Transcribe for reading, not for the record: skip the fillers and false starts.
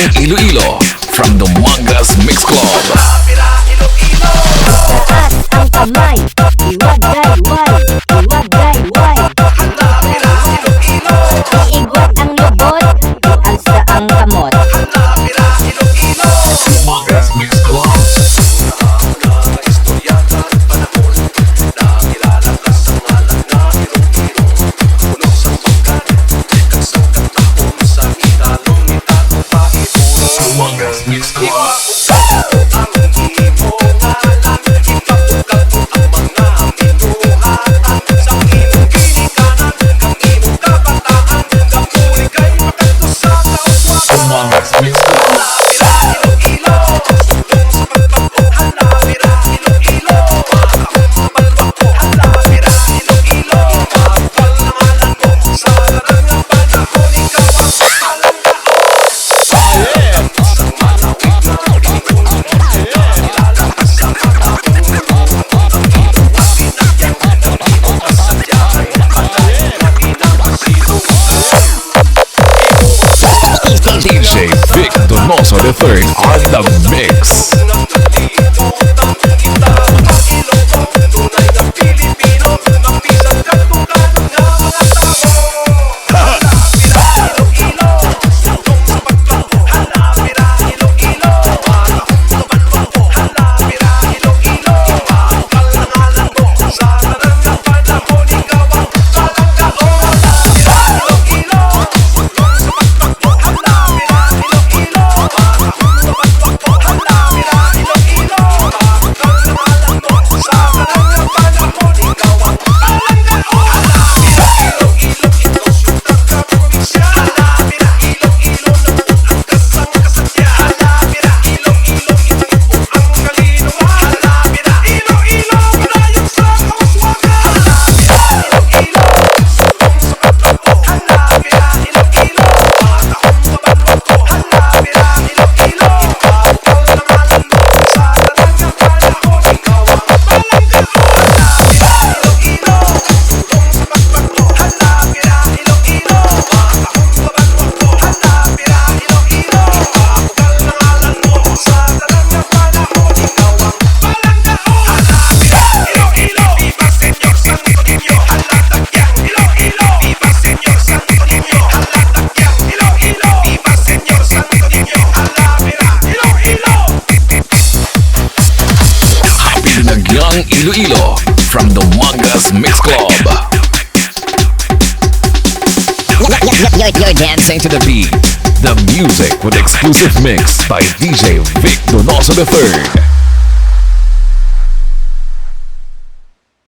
Dinagyang Iloilo from Dumangas Mix Club. Taas ang kamay, iwag-gayway, iwag-gayway. Iigwat ang lubot, ialsa ang kamot. Dumangas Mix Club. Dumangas Mix Club. DjVicDonosoIII on the mix. Dinagyang Iloilo from Dumangas Mix Club. You're dancing to the beat. The music with exclusive mix by DjVicDonosoIII.